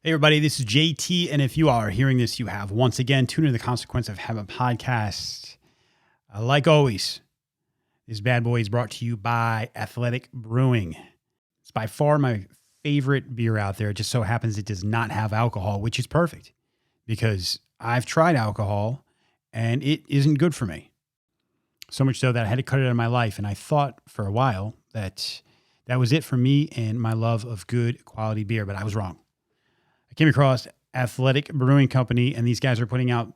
Hey everybody, this is JT, and if you are hearing this, you have once again tuned into the Consequence of Habit podcast. Like always, this bad boy is brought to you by Athletic Brewing. It's by far my favorite beer out there. It just so happens it does not have alcohol, which is perfect because I've tried alcohol and it isn't good for me. So much so that I had to cut it out of my life, and I thought for a while that that was it for me and my love of good quality beer, but I was wrong. I came across Athletic Brewing Company, and these guys are putting out,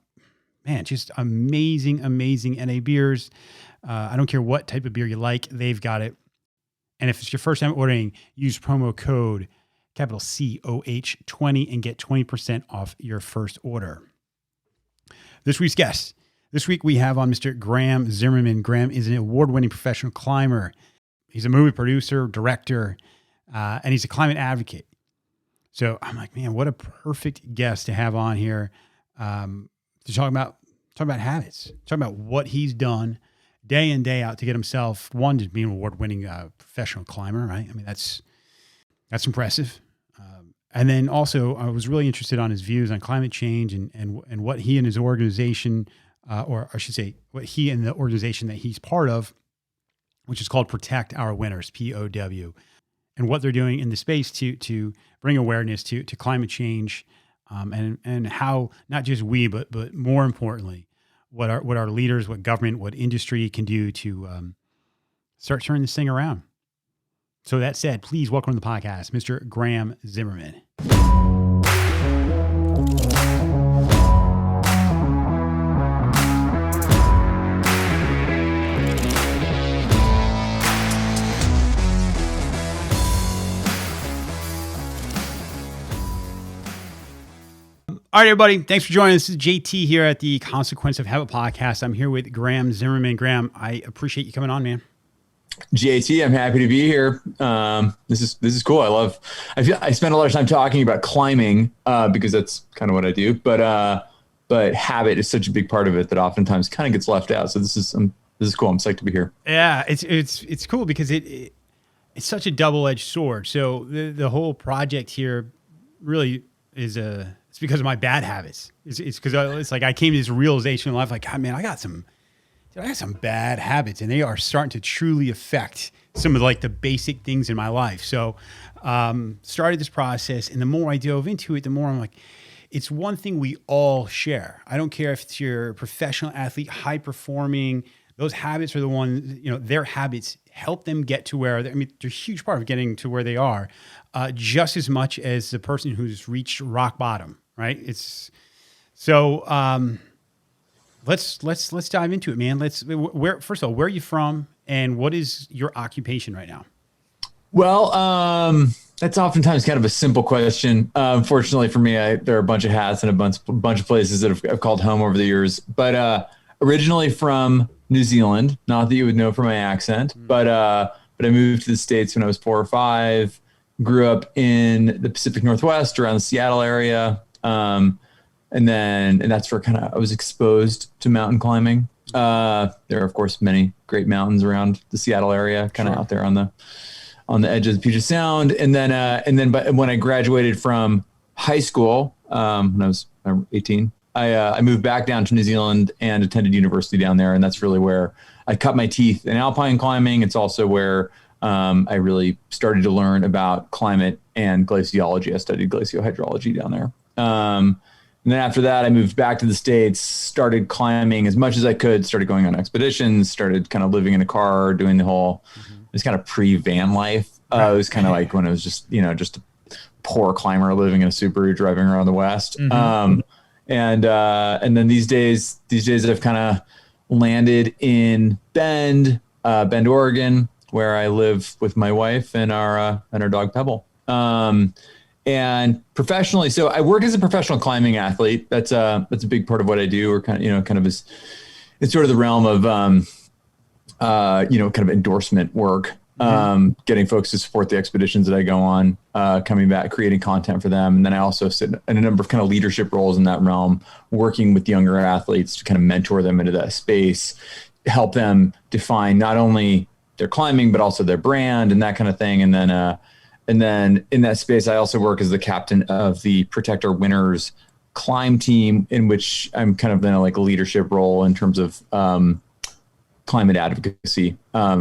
man, just amazing NA beers. I don't care what type of beer you like, they've got it. And if it's your first time ordering, use promo code capital COH 20 and get 20% off your first order. This week's guest. This week we have on Mr. Graham Zimmerman. Graham is an award-winning professional climber. He's a movie producer, director, and he's a climate advocate. So I'm like, man, what a perfect guest to have on here to talk about habits, talk about what he's done day in, day out to get himself, one, to be an award-winning professional climber, right? I mean, that's impressive. And then also, I was really interested on his views on climate change and what he and his organization, or I should say, what he and the organization that he's part of, which is called Protect Our Winters, POW, and what they're doing in the space to bring awareness to climate change, and how not just we, but more importantly, what our leaders, what government, what industry can do to start turning this thing around. So that said, please welcome to the podcast, Mr. Graham Zimmerman. All right, everybody. Thanks for joining us. This is JT here at the Consequence of Habit podcast. I'm here with Graham Zimmerman. Graham, I appreciate you coming on, man. JT, I'm happy to be here. This is cool. I spend a lot of time talking about climbing because that's kind of what I do. But habit is such a big part of it that oftentimes kind of gets left out. So this is cool. I'm psyched to be here. Yeah, it's cool because it's such a double-edged sword. So the whole project here really is it's because of my bad habits. It's because it's like I came to this realization in life, like, God, man, I got some bad habits, and they are starting to truly affect some of like the basic things in my life. So started this process, and the more I dove into it, the more I'm like, it's one thing we all share. I don't care if it's your professional athlete, high performing, those habits are the ones, their habits help them get to where, they're a huge part of getting to where they are, just as much as the person who's reached rock bottom, right? It's so, let's dive into it, man. First of all, where are you from and what is your occupation right now? Well, that's oftentimes kind of a simple question. Unfortunately for me, there are a bunch of hats and a bunch of places that I've called home over the years, but originally from New Zealand, not that you would know from my accent, but I moved to the States when I was 4 or 5, grew up in the Pacific Northwest around the Seattle area. And that's where I was exposed to mountain climbing. There are of course many great mountains around the Seattle area, kind of out there on the edge of the Puget Sound. But when I graduated from high school, when I was 18, I moved back down to New Zealand and attended university down there. And that's really where I cut my teeth in alpine climbing. It's also where I really started to learn about climate and glaciology. I studied glaciohydrology down there. And then after that, I moved back to the States, started climbing as much as I could, started going on expeditions, started kind of living in a car, doing the whole, it was kind of pre-van life. It was kind of like when it was just a poor climber living in a Subaru driving around the West. And then these days I've kind of landed in Bend, Oregon, where I live with my wife and our dog Pebble. And professionally, so I work as a professional climbing athlete. That's a big part of what I do, or kind of it's sort of the realm of, kind of endorsement work, getting folks to support the expeditions that I go on, coming back, creating content for them. And then I also sit in a number of kind of leadership roles in that realm, working with younger athletes to kind of mentor them into that space, help them define not only their climbing, but also their brand and that kind of thing. And then And then in that space, I also work as the captain of the Protect Our Winners climb team, in which I'm kind of in a like leadership role in terms of climate advocacy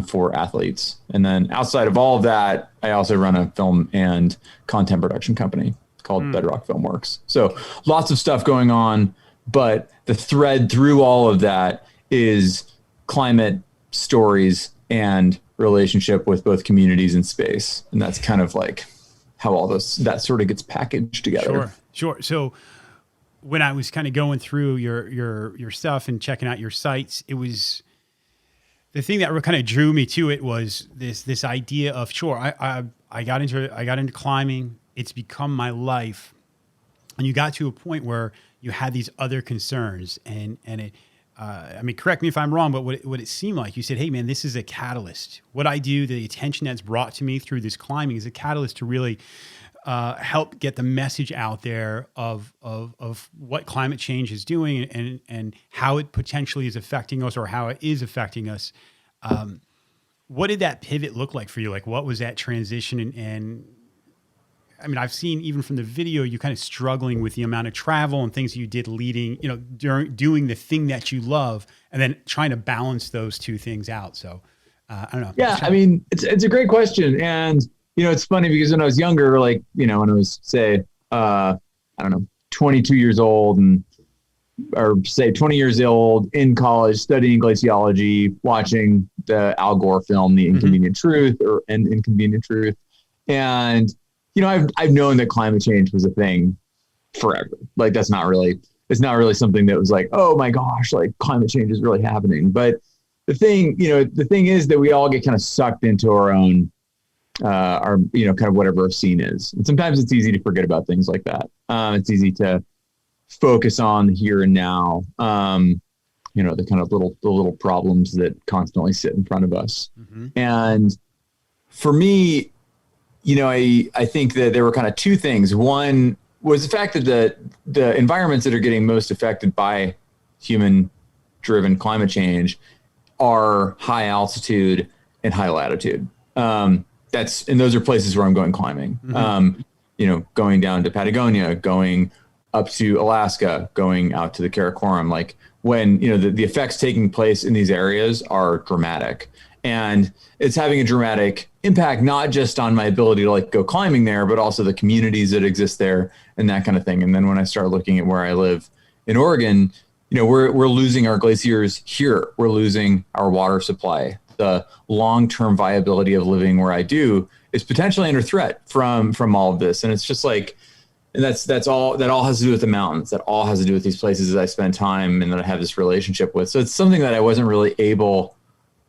for athletes. And then outside of all of that, I also run a film and content production company called Bedrock Filmworks. So lots of stuff going on, but the thread through all of that is climate stories and relationship with both communities and space. And that's kind of like how all that sort of gets packaged together. Sure. So when I was kind of going through your stuff and checking out your sites, it was the thing that kind of drew me to it was this idea of I got into climbing. It's become my life, and you got to a point where you had these other concerns, and it. I mean, correct me if I'm wrong, but what it seemed like, you said, hey, man, this is a catalyst. What I do, the attention that's brought to me through this climbing is a catalyst to really help get the message out there of what climate change is doing and how it potentially is affecting us or how it is affecting us. What did that pivot look like for you? Like, what was that transition? And I mean, I've seen even from the video, you kind of struggling with the amount of travel and things you did leading, during doing the thing that you love and then trying to balance those two things out. So I don't know. Yeah. I mean, it's a great question. And, it's funny because when I was younger, like, when I was say, I don't know, 22 years old or say 20 years old in college, studying glaciology, watching the Al Gore film, The Inconvenient Truth or Inconvenient Truth. And, I've known that climate change was a thing forever. Like it's not really something that was like, oh my gosh, like climate change is really happening. But the thing is that we all get kind of sucked into our own, kind of whatever our scene is. And sometimes it's easy to forget about things like that. It's easy to focus on the here and now, the kind of little problems that constantly sit in front of us. Mm-hmm. And for me, I think that there were kind of two things. One was the fact that the environments that are getting most affected by human-driven climate change are high altitude and high latitude. And those are places where I'm going climbing. Mm-hmm. Going down to Patagonia, going up to Alaska, going out to the Karakoram. Like when the effects taking place in these areas are dramatic. And it's having a dramatic impact, not just on my ability to like go climbing there, but also the communities that exist there and that kind of thing. And then when I start looking at where I live in Oregon, we're losing our glaciers here. We're losing our water supply. The long-term viability of living where I do is potentially under threat from all of this. And it's just like, and that all has to do with the mountains. That all has to do with these places that I spend time and that I have this relationship with. So it's something that I wasn't really able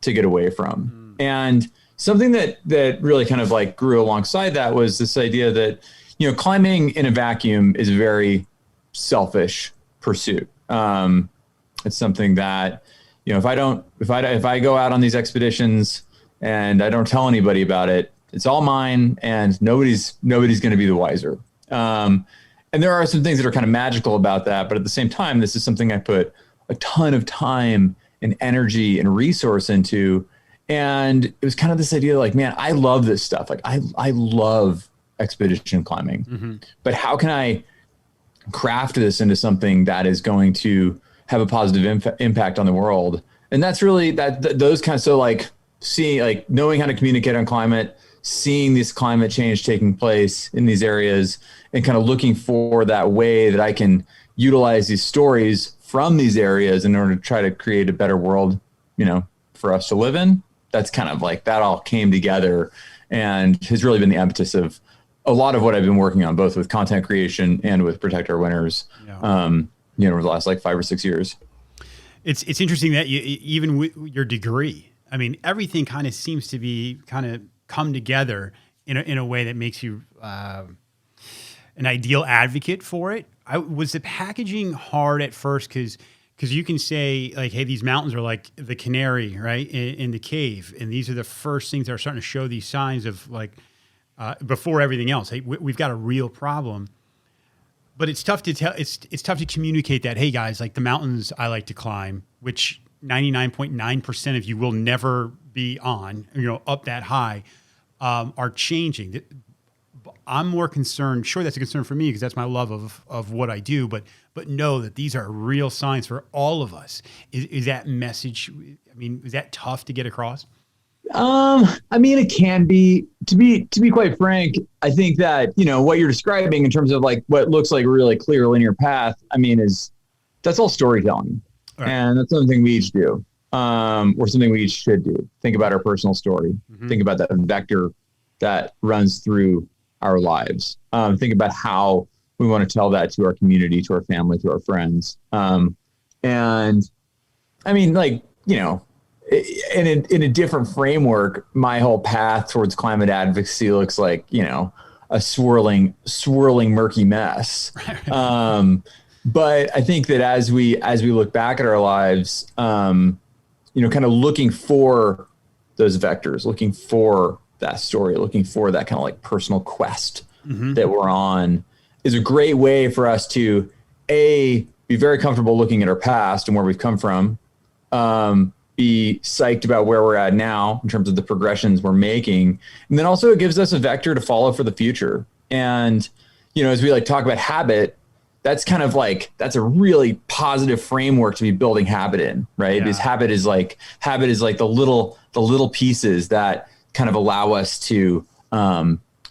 to get away from. And something that really kind of like grew alongside that was this idea that, climbing in a vacuum is a very selfish pursuit. It's something that, if I go out on these expeditions and I don't tell anybody about it, it's all mine and nobody's going to be the wiser. And there are some things that are kind of magical about that, but at the same time, this is something I put a ton of time and energy and resource into. And it was kind of this idea like, man, I love this stuff. Like I love expedition climbing, but how can I craft this into something that is going to have a positive impact on the world? And that's really those kinds of like knowing how to communicate on climate, seeing this climate change taking place in these areas and kind of looking for that way that I can utilize these stories from these areas in order to try to create a better world, for us to live in. That's kind of like that all came together and has really been the impetus of a lot of what I've been working on, both with content creation and with Protect Our Winners, over the last like 5 or 6 years. It's interesting that even with your degree, I mean, everything kind of seems to be kind of come together in a way that makes you an ideal advocate for it. Was the packaging hard at first? Because you can say like, hey, these mountains are like the canary, right, in the cave. And these are the first things that are starting to show these signs of like, before everything else, hey, we've got a real problem. But it's tough to tell. It's tough to communicate that, hey guys, like the mountains I like to climb, which 99.9% of you will never be on, up that high, are changing. I'm more concerned. Sure, that's a concern for me because that's my love of what I do. But know that these are real signs for all of us. Is that message? I mean, is that tough to get across? I mean, it can be. To be quite frank, I think that what you're describing in terms of like what looks like a really clear linear path. I mean, that's all storytelling, right. And that's something we each do, or something we each should do. Think about our personal story. Mm-hmm. Think about that vector that runs through our lives. Think about how we want to tell that to our community, to our family, to our friends. And I mean, like, in a different framework, my whole path towards climate advocacy looks like, a swirling, murky mess. But I think that as we look back at our lives, kind of looking for those vectors, looking for that story, looking for that kind of like personal quest that we're on is a great way for us to be very comfortable looking at our past and where we've come from, be psyched about where we're at now in terms of the progressions we're making. And then also it gives us a vector to follow for the future. And, as we like talk about habit, that's kind of like, that's a really positive framework to be building habit in, right? Yeah. Because habit is like the little pieces that kind of allow us to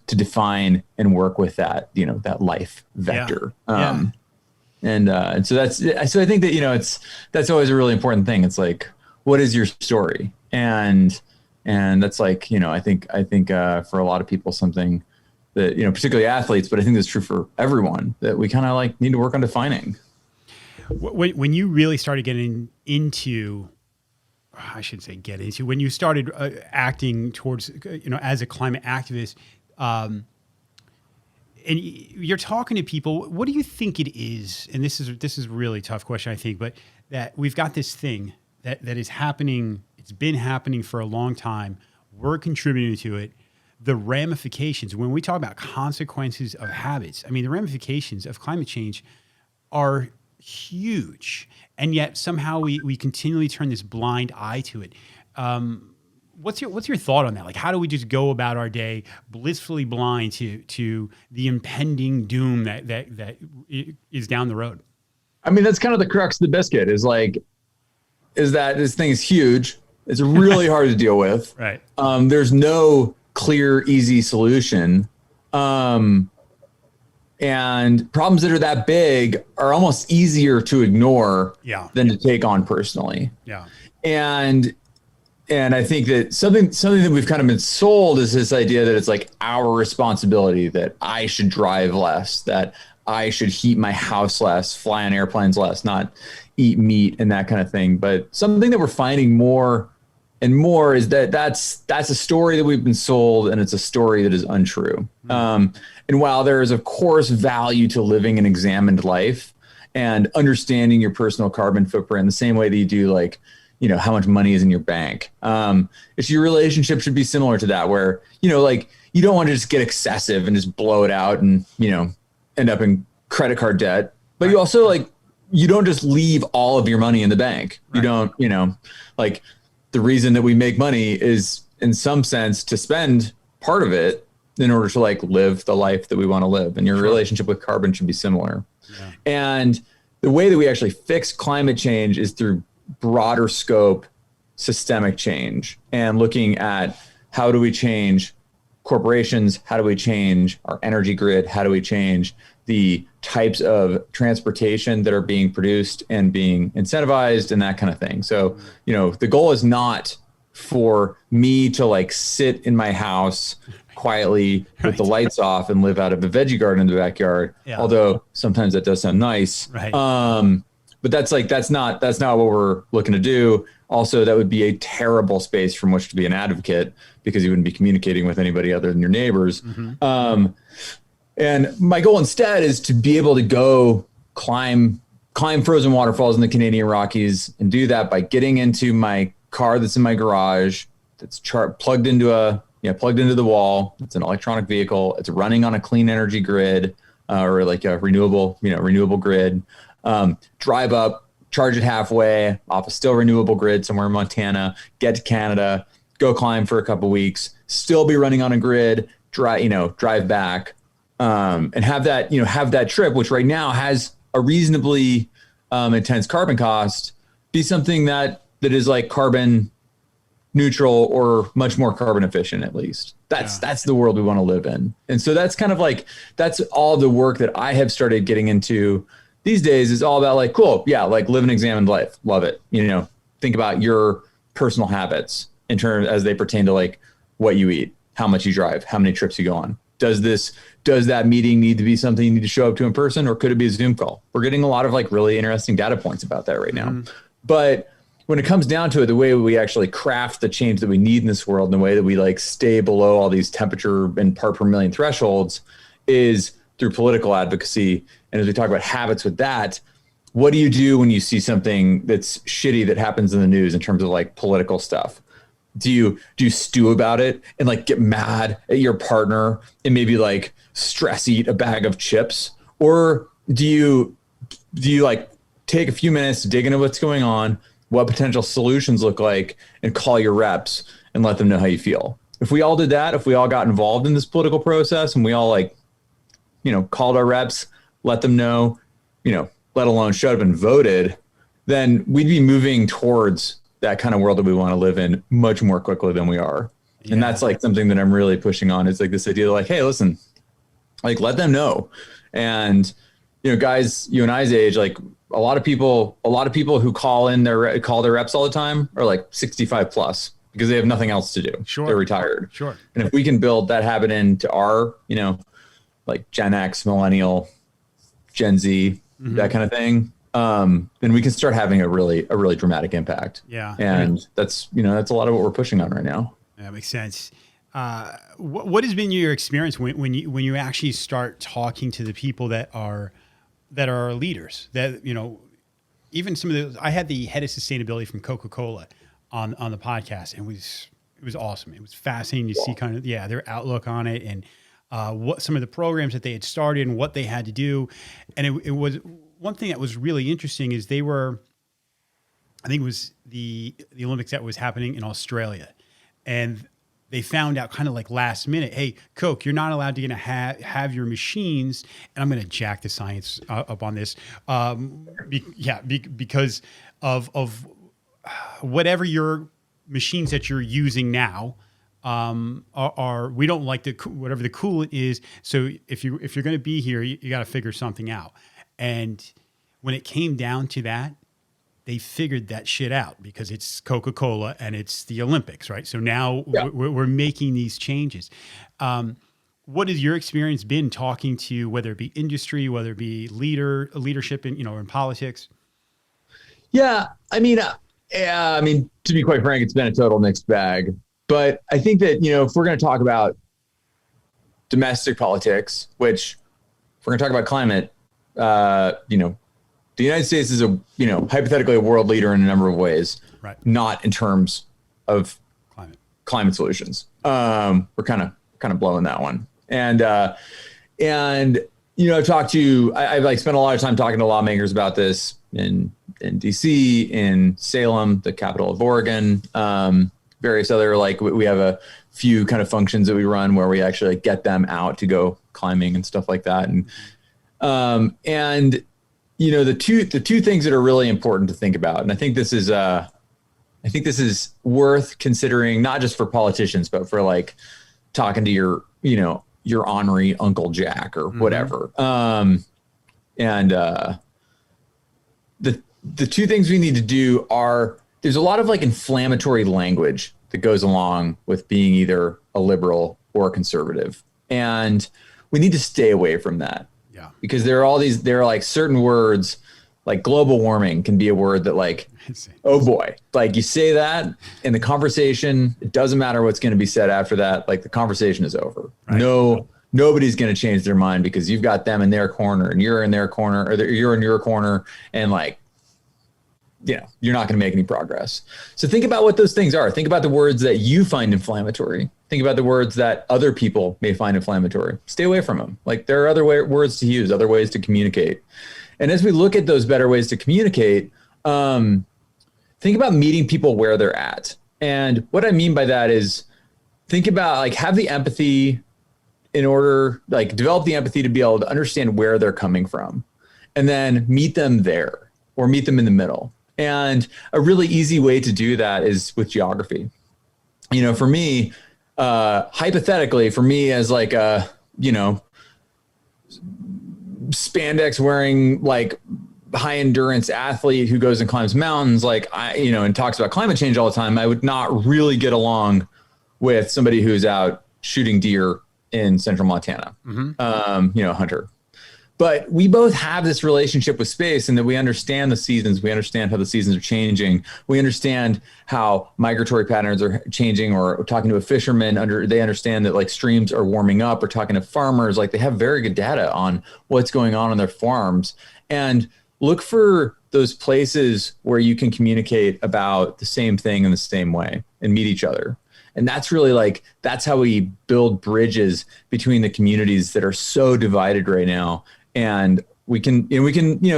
define and work with that, that life vector. Yeah. And so I think that, that's always a really important thing. It's like, what is your story? And that's like, I think for a lot of people, something that, particularly athletes, but I think that's true for everyone, that we kind of like need to work on defining. When you really started getting into, I shouldn't say get into, when you started acting towards, as a climate activist, and you're talking to people, what do you think it is? And this is a really tough question, I think, but that we've got this thing that is happening. It's been happening for a long time. We're contributing to it. The ramifications, when we talk about consequences of habits, I mean, the ramifications of climate change are huge. And yet somehow we continually turn this blind eye to it. What's your thought on that? Like, how do we just go about our day blissfully blind to the impending doom that is down the road? I mean, that's kind of the crux of the biscuit is that this thing is huge. It's really hard to deal with. Right. There's no clear, easy solution. And problems that are that big are almost easier to ignore than to take on personally. Yeah. And I think that something that we've kind of been sold is this idea that it's like our responsibility, that I should drive less, that I should heat my house less, fly on airplanes less, not eat meat and that kind of thing. But something that we're finding more and more is that's a story that we've been sold, and it's a story that is untrue. Mm-hmm. And while there is, of course, value to living an examined life and understanding your personal carbon footprint in the same way that you do, like, how much money is in your bank. It's your relationship should be similar to that, where, like, you don't want to just get excessive and just blow it out and, end up in credit card debt. But you also, like, you don't just leave all of your money in the bank. Right. You don't, like, the reason that we make money is in some sense to spend part of it in order to like live the life that we want to live. And your relationship with carbon should be similar. Yeah. And the way that we actually fix climate change is through broader scope, systemic change, and looking at how do we change corporations? How do we change our energy grid? How do we change the types of transportation that are being produced and being incentivized and that kind of thing? So, the goal is not for me to like sit in my house quietly with the lights off and live out of a veggie garden in the backyard. Yeah. Although sometimes that does sound nice. Right. But that's not what we're looking to do. Also, that would be a terrible space from which to be an advocate, because you wouldn't be communicating with anybody other than your neighbors. Mm-hmm. And my goal instead is to be able to go climb frozen waterfalls in the Canadian Rockies, and do that by getting into my car that's in my garage, that's plugged into the wall. It's an electronic vehicle. It's running on a clean energy grid, or like a renewable grid. Drive up, charge it halfway off a still renewable grid somewhere in Montana, get to Canada, go climb for a couple weeks, still be running on a grid, drive back, and have that trip, which right now has a reasonably intense carbon cost, be something that is like carbon neutral or much more carbon efficient, at least. That's the world we want to live in. And so that's kind of like, that's all the work that I have started getting into these days, is all about like, cool. Yeah. Like live an examined life. Love it. Think about your personal habits in terms as they pertain to like what you eat, how much you drive, how many trips you go on. Does that meeting need to be something you need to show up to in person, or could it be a Zoom call? We're getting a lot of like really interesting data points about that right now. But when it comes down to it, the way we actually craft the change that we need in this world, and the way that we like stay below all these temperature and part per million thresholds, is through political advocacy. And as we talk about habits with that, what do you do when you see something that's shitty that happens in the news in terms of like political stuff? Do you stew about it and like get mad at your partner and maybe like stress eat a bag of chips? Or do you like take a few minutes to dig into what's going on, what potential solutions look like, and call your reps and let them know how you feel? If we all did that, if we all got involved in this political process and we all like, called our reps, let them know, let alone showed up and voted, then we'd be moving towards that kind of world that we want to live in much more quickly than we are. Yeah. And that's like something that I'm really pushing on, is like this idea of like, hey, listen, like let them know. And, guys, you and I's age, like a lot of people who call their reps all the time are like 65 plus, because they have nothing else to do. Sure. They're retired. Sure. And if we can build that habit into our, like Gen X, Millennial, Gen Z, that kind of thing, then we can start having a really dramatic impact. Yeah. And that's a lot of what we're pushing on right now. That makes sense. What has been your experience when you actually start talking to the people that are leaders, that, even some of I had the head of sustainability from Coca-Cola on the podcast, and it was awesome. It was fascinating to see kind of, their outlook on it, and what some of the programs that they had started and what they had to do. And it was one thing that was really interesting is they were, I think it was the Olympics that was happening in Australia, and they found out kind of like last minute, hey, Coke, you're not allowed to have your machines. And I'm going to jack the science up on this. Because of whatever your machines that you're using now are we don't like whatever the coolant is. So if you're going to be here, you got to figure something out. And when it came down to that, they figured that shit out, because it's Coca-Cola and it's the Olympics, right? So now we're making these changes. What has your experience been talking to, whether it be industry, whether it be leadership in, in politics? Yeah. I mean, to be quite frank, it's been a total mixed bag, but I think that, if we're going to talk about domestic politics, which if we're going to talk about climate, the United States is hypothetically a world leader in a number of ways, right? Not in terms of climate solutions. We're kind of blowing that one. And I've I've spent a lot of time talking to lawmakers about this in DC, in Salem, the capital of Oregon, various other, we have a few kind of functions that we run where we actually get them out to go climbing and stuff like that. And the two things that are really important to think about, and I think this is worth considering, not just for politicians, but for like talking to your ornery Uncle Jack or whatever. The two things we need to do are, there's a lot of like inflammatory language that goes along with being either a liberal or a conservative, and we need to stay away from that. Because there are like certain words, like global warming can be a word that like, oh boy, like you say that in the conversation, it doesn't matter what's going to be said after that. Like the conversation is over. Right. Nobody's going to change their mind, because you've got them in their corner and you're in their corner, or you're in your corner, and like, you're not going to make any progress. So think about what those things are. Think about the words that you find inflammatory. Think about the words that other people may find inflammatory. Stay away from them. Like, there are other words to use, other ways to communicate. And as we look at those better ways to communicate, think about meeting people where they're at. And what I mean by that is, think about, like, have the empathy in order, like, develop the empathy to be able to understand where they're coming from, and then meet them there or meet them in the middle. And a really easy way to do that is with geography. For me, hypothetically, for me as like a, spandex wearing, like, high endurance athlete who goes and climbs mountains, like and talks about climate change all the time, I would not really get along with somebody who's out shooting deer in central Montana, hunter. But we both have this relationship with space, and that we understand the seasons. We understand how the seasons are changing. We understand how migratory patterns are changing, or talking to a fisherman, they understand that, like, streams are warming up, or talking to farmers, like, they have very good data on what's going on their farms. And look for those places where you can communicate about the same thing in the same way and meet each other. And that's really, like, that's how we build bridges between the communities that are so divided right now. And we can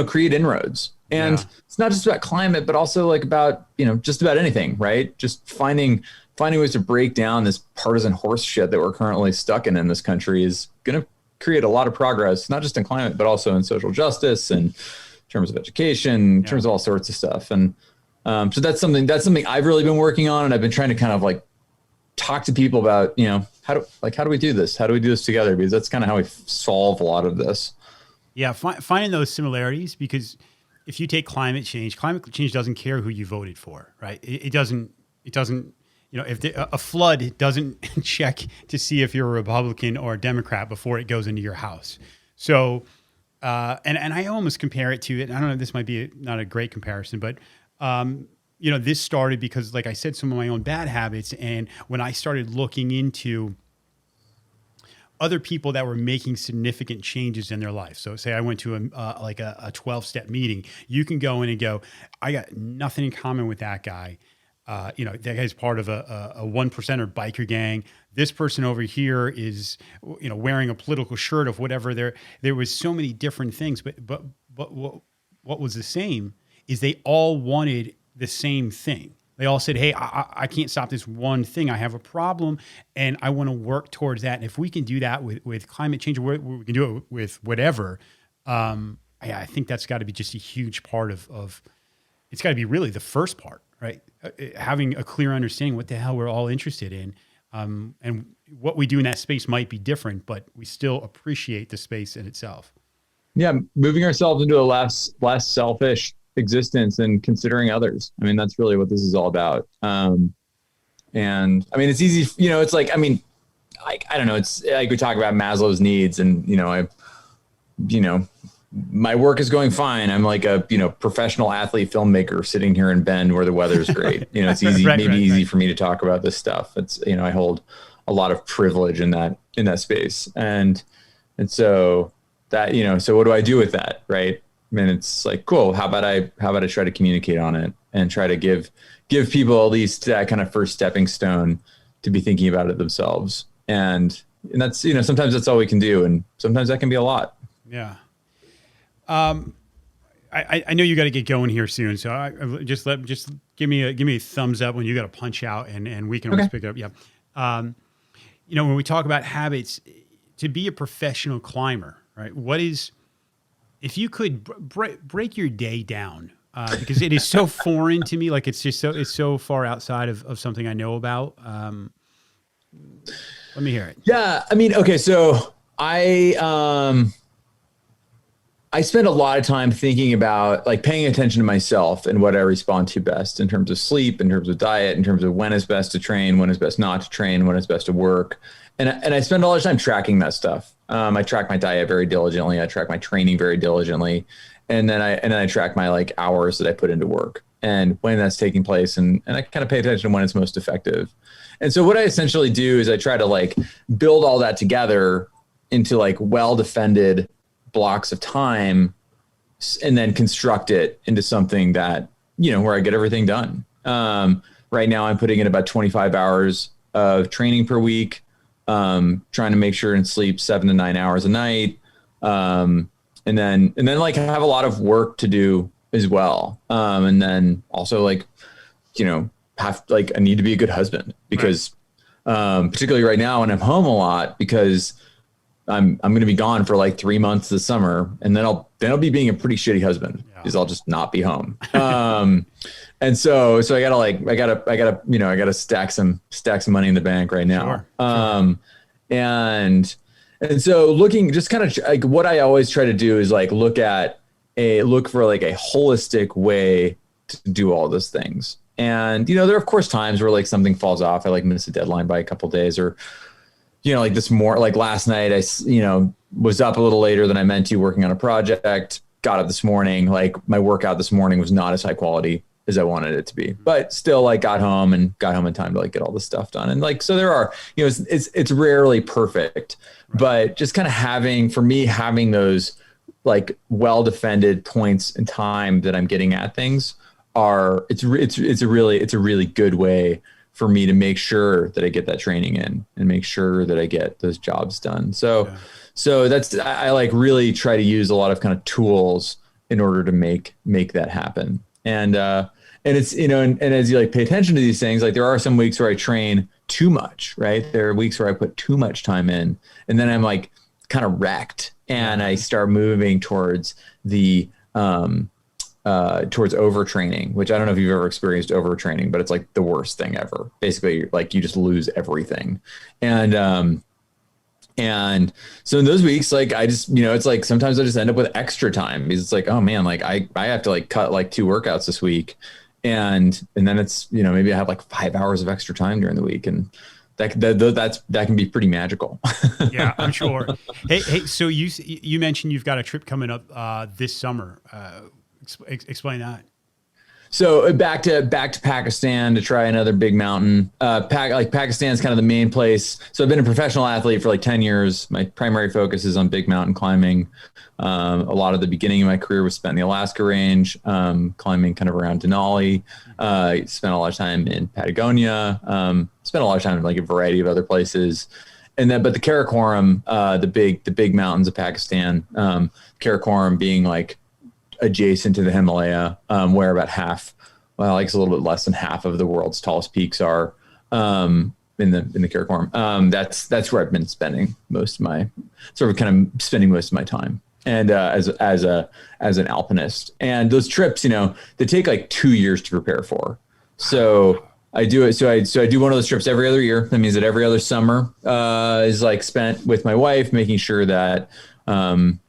create inroads. And it's not just about climate, but also, like, about, just about anything, right? Just finding ways to break down this partisan horse shit that we're currently stuck in this country is going to create a lot of progress, not just in climate, but also in social justice and in terms of education, in terms of all sorts of stuff. And so that's something I've really been working on. And I've been trying to kind of, like, talk to people about, how do we do this? How do we do this together? Because that's kind of how we solve a lot of this. Yeah, finding those similarities, because if you take climate change doesn't care who you voted for, right? It doesn't, if a flood doesn't check to see if you're a Republican or a Democrat before it goes into your house. So, and I almost compare it to it. I don't know, this might be not a great comparison, but, this started because, like I said, some of my own bad habits. And when I started looking into other people that were making significant changes in their life. So say I went to a 12-step meeting. You can go in and go, I got nothing in common with that guy. That guy's part of a 1%er biker gang. This person over here is, wearing a political shirt of whatever. There was so many different things, but what was the same is they all wanted the same thing. They all said, hey, I can't stop this one thing. I have a problem, and I want to work towards that. And if we can do that with climate change, or we can do it with whatever, I think that's got to be just a huge part of it's got to be really the first part, right? Having a clear understanding what the hell we're all interested in, and what we do in that space might be different, but we still appreciate the space in itself. Yeah, moving ourselves into a less selfish existence and considering others. I mean, that's really what this is all about. And I mean, it's easy, it's like, I mean, I don't know. It's like we talk about Maslow's needs, and, my work is going fine. I'm like a, professional athlete filmmaker sitting here in Bend where the weather's great. It's easy, easy for me to talk about this stuff. It's, I hold a lot of privilege in that space. And so that, so what do I do with that? Right. And it's like, cool. How about I try to communicate on it and try to give people at least that kind of first stepping stone to be thinking about it themselves. And that's, sometimes that's all we can do. And sometimes that can be a lot. Yeah. I know you got to get going here soon. So I just give me a thumbs up when you got to punch out, and we can always pick it up. Yeah. When we talk about habits, to be a professional climber, right? If you could break your day down, because it is so foreign to me, like it's so far outside of something I know about. Let me hear it. Yeah, I mean, okay, so I spend a lot of time thinking about, like, paying attention to myself and what I respond to best in terms of sleep, in terms of diet, in terms of when is best to train, when is best not to train, when is best to work. And I spend a lot of time tracking that stuff. I track my diet very diligently. I track my training very diligently. And then I track my, like, hours that I put into work and when that's taking place. And I kind of pay attention to when it's most effective. And so what I essentially do is I try to, like, build all that together into, like, well-defended blocks of time, and then construct it into something that, where I get everything done. Right now I'm putting in about 25 hours of training per week. Trying to make sure and sleep 7 to 9 hours a night. And then like have a lot of work to do as well. And then also, like, I need to be a good husband because, particularly right now when I'm home a lot, because I'm going to be gone for like 3 months this summer, and then I'll be being a pretty shitty husband because I'll just not be home. And so I gotta stack some money in the bank right now. Sure. And so looking, just kind of like what I always try to do is like look for like a holistic way to do all those things. And, there are of course times where like something falls off. I like miss a deadline by a couple of days, or, like last night, I was up a little later than I meant to working on a project, got up this morning, like my workout this morning was not as high quality as I wanted it to be, but still like got home in time to like get all this stuff done. And like, so there are, it's rarely perfect, but just kind of having those like well-defended points in time that I'm getting at things it's a really good way for me to make sure that I get that training in and make sure that I get those jobs done. So I like really try to use a lot of kind of tools in order to make that happen. And it's, and as you like pay attention to these things, like there are some weeks where I train too much, right? There are weeks where I put too much time in, and then I'm like kind of wrecked, and I start moving towards towards overtraining, which I don't know if you've ever experienced overtraining, but it's like the worst thing ever. Basically, like you just lose everything. And so in those weeks, like I just, it's like sometimes I just end up with extra time because it's like, oh man, like I have to like cut like 2 workouts this week. And then it's, maybe I have like 5 hours of extra time during the week, and that can be pretty magical. Yeah, I'm sure. Hey, so you mentioned you've got a trip coming up this summer. Explain that. So back to Pakistan to try another big mountain. Pakistan is kind of the main place. So I've been a professional athlete for like 10 years. My primary focus is on big mountain climbing. A lot of the beginning of my career was spent in the Alaska range, climbing kind of around Denali. Spent a lot of time in Patagonia. Spent a lot of time in like a variety of other places. But the Karakoram, the big mountains of Pakistan, Karakoram being like adjacent to the Himalaya, where about I guess a little bit less than half of the world's tallest peaks are, in the Karakoram. That's where I've been spending most of my time. And as an alpinist, and those trips, they take like 2 years to prepare for. So I do it. So I do one of those trips every other year. That means that every other summer is like spent with my wife, making sure that I'm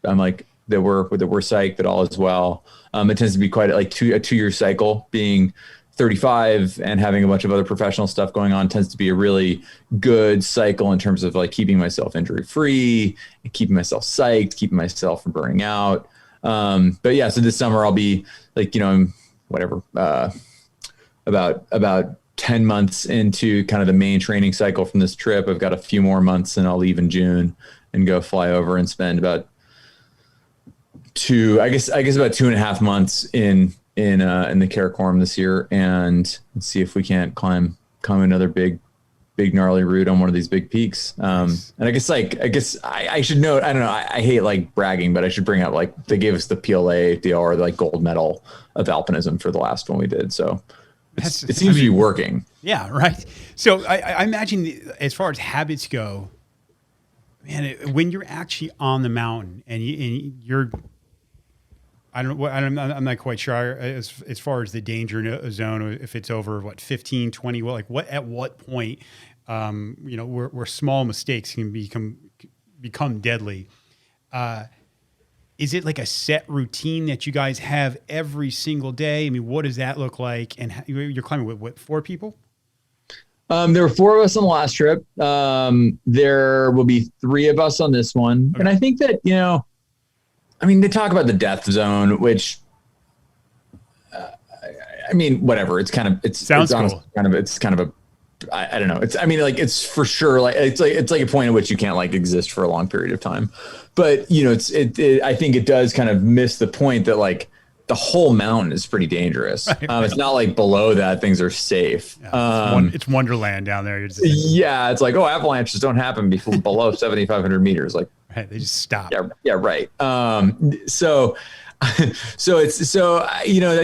like that we're psyched, that all is well. It tends to be quite a 2-year cycle. Being 35 and having a bunch of other professional stuff going on tends to be a really good cycle in terms of like keeping myself injury free, keeping myself psyched, keeping myself from burning out. But yeah, so this summer I'll be like, about 10 months into kind of the main training cycle from this trip. I've got a few more months, and I'll leave in June and go fly over and spend about about 2.5 months in the Karakoram this year, and let's see if we can't climb another big gnarly route on one of these big peaks. And I guess I should note, I don't know, I hate like bragging, but I should bring up like they gave us the PLA deal, or like gold medal of alpinism for the last one we did. So it seems to be working. Yeah, right. So I imagine as far as habits go, man, when you're actually on the mountain and you're I'm not quite sure as far as the danger zone, if it's over 15, 20, at what point, where small mistakes can become deadly. Is it like a set routine that you guys have every single day? I mean, what does that look like? And you're climbing with what, 4 people? There were 4 of us on the last trip. There will be 3 of us on this one. Okay. And I think that, they talk about the death zone, which, whatever. It's kind of, sounds cool. It's kind of I don't know. It's for sure. Like, it's like a point at which you can't like exist for a long period of time, but I think it does kind of miss the point that like the whole mountain is pretty dangerous. Right. It's not like below that things are safe. Yeah, it's Wonderland down there. Yeah. It's like, avalanches don't happen below 7,500 meters. Like, right, they just stop. Yeah. Right. So I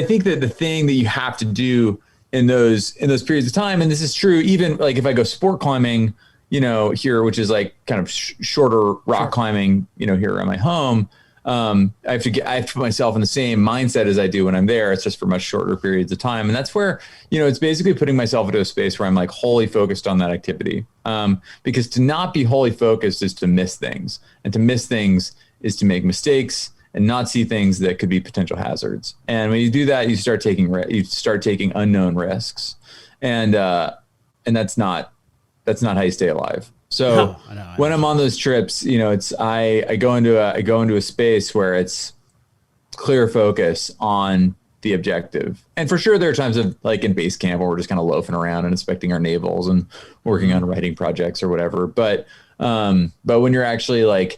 think that the thing that you have to do in those periods of time, and this is true even like if I go sport climbing, here, which is like kind of shorter rock climbing, here at my home, I have to put myself in the same mindset as I do when I'm there. It's just for much shorter periods of time. And that's where, it's basically putting myself into a space where I'm like wholly focused on that activity. Because to not be wholly focused is to miss things, and to miss things is to make mistakes and not see things that could be potential hazards. And when you do that, you start taking unknown risks, and that's not how you stay alive. So when I'm on those trips, I go into a space where it's clear focus on the objective. And for sure, there are times of like in base camp where we're just kind of loafing around and inspecting our navels and working on writing projects or whatever. But when you're actually like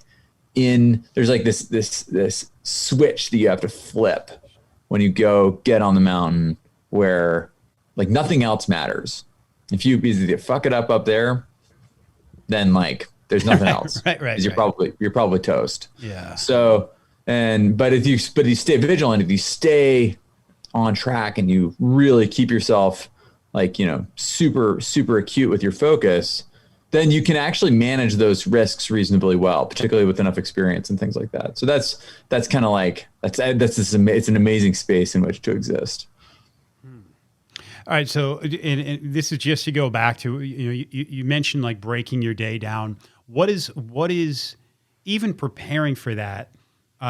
there's like this switch that you have to flip when you go get on the mountain, where like nothing else matters. If you either fuck it up there, then like there's nothing else. Right. You're probably toast. Yeah. So, but if you stay vigilant, if you stay on track and you really keep yourself like, super, super acute with your focus, then you can actually manage those risks reasonably well, particularly with enough experience and things like that. So that's kind of like, it's an amazing space in which to exist. All right, so and this is just to go back to you mentioned like breaking your day down. What is even preparing for that?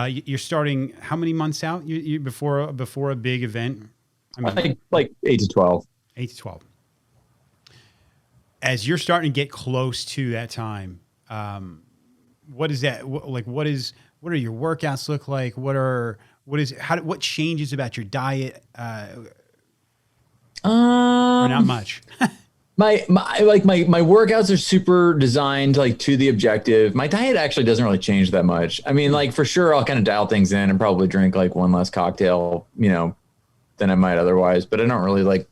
You're starting how many months out? You before a big event? I think like 8 to 12. 8 to 12. As you're starting to get close to that time, what is that? What are your workouts look like? What changes about your diet? Or not much. My workouts are super designed like to the objective. My diet actually doesn't really change that much. I mean, like for sure I'll kind of dial things in and probably drink like one less cocktail, than I might otherwise, but I don't really like,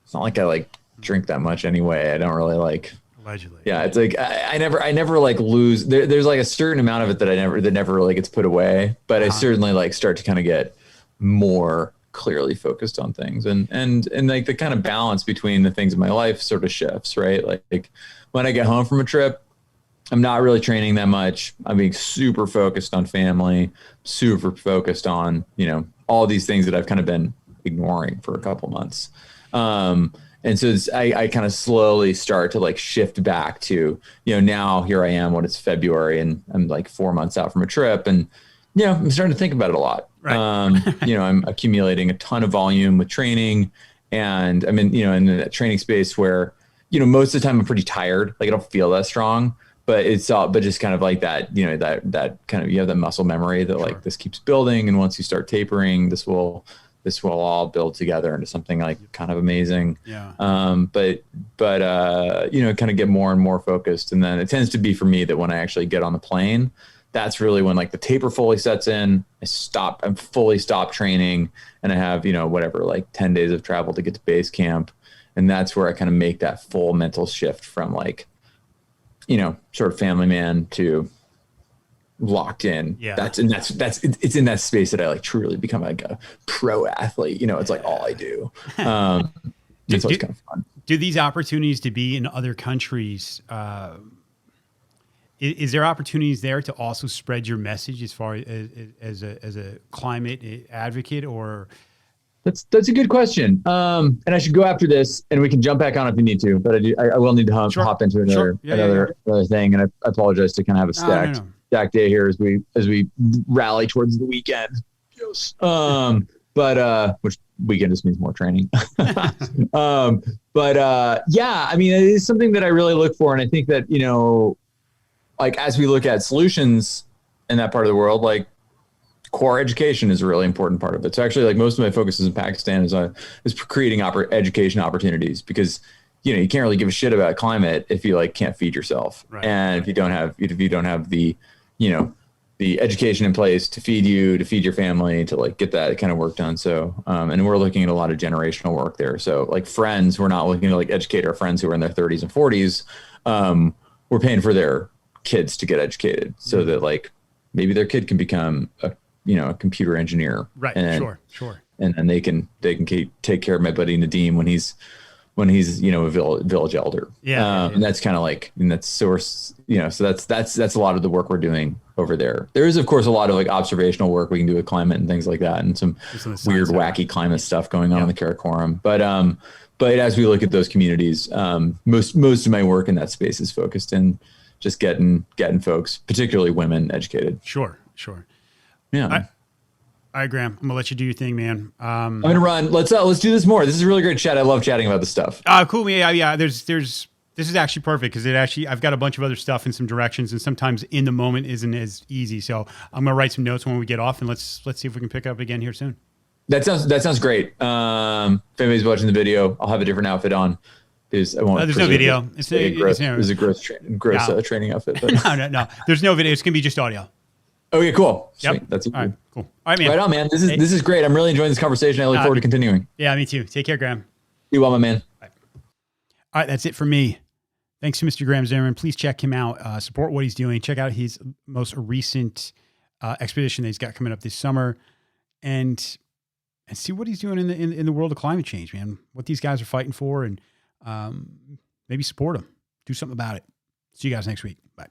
it's not like I like drink that much anyway. I don't really like, allegedly. Yeah. It's like, I never like lose there's like a certain amount of it that never really gets put away, but I certainly like start to kind of get more clearly focused on things, and like the kind of balance between the things in my life sort of shifts, right? Like when I get home from a trip, I'm not really training that much. I'm being super focused on family, super focused on, all these things that I've kind of been ignoring for a couple months. And so I kind of slowly start to like shift back to, now here I am when it's February and I'm like 4 months out from a trip, and I'm starting to think about it a lot. Right. I'm accumulating a ton of volume with training, and I'm in that training space where, most of the time I'm pretty tired. Like I don't feel that strong, but but just kind of like that, that kind of, you have that muscle memory that like this keeps building. And once you start tapering, this will all build together into something like kind of amazing. Yeah. But kind of get more and more focused. And then it tends to be for me that when I actually get on the plane, that's really when like the taper fully sets in. I'm fully stopped training, and I have, whatever, like 10 days of travel to get to base camp. And that's where I kind of make that full mental shift from like, sort of family man to locked in. Yeah. It's in that space that I like truly become like a pro athlete. It's like all I do. It's always kind of fun. Do these opportunities to be in other countries, is there opportunities there to also spread your message as far as a climate advocate, or? That's a good question. And I should go after this, and we can jump back on if you need to, but I will need to hop into another thing. And I apologize to kind of have a stacked day here as we rally towards the weekend. Yes. Which weekend just means more training. Yeah, I mean, it is something that I really look for. And I think that, like as we look at solutions in that part of the world, like core education is a really important part of it. So actually, like most of my focus in Pakistan is creating education opportunities, because you can't really give a shit about climate if you like can't feed yourself, right. And if you don't have the the education in place to feed your family, to like get that kind of work done. So and we're looking at a lot of generational work there. So like friends, we're not looking to like educate our friends who are in their 30s and 40s. We're paying for their kids to get educated, so that like maybe their kid can become a computer engineer, right? Sure. And then they can take care of my buddy Nadeem when he's when he's, you know, a village elder. Yeah. And that's kind of like, and that's source, you know, so that's a lot of the work we're doing over there. There is, of course, a lot of like observational work we can do with climate and things like that, and some weird, wacky climate stuff going on in the Karakoram. But as we look at those communities, most of my work in that space is focused in just getting folks, particularly women, educated. Sure. Yeah. All right, Graham, I'm gonna let you do your thing, man. I'm gonna run. Let's do this more. This is a really great chat. I love chatting about this stuff. Cool. Yeah. This is actually perfect because I've got a bunch of other stuff in some directions, and sometimes in the moment isn't as easy. So I'm gonna write some notes when we get off, and let's see if we can pick up again here soon. That sounds great. If anybody's watching the video, I'll have a different outfit on because I won't. There's no video. It's a gross training outfit. But. No. There's no video. It's gonna be just audio. Okay, cool. Sweet. Yep. That's all right. Cool. All right, man. Right on, man. This is great. I'm really enjoying this conversation. I look forward to continuing. Yeah, me too. Take care, Graham. Be well, my man. Bye. All right, that's it for me. Thanks to Mr. Graham Zimmerman. Please check him out. Support what he's doing. Check out his most recent expedition that he's got coming up this summer, and see what he's doing in the world of climate change, man. What these guys are fighting for, and maybe support them. Do something about it. See you guys next week. Bye.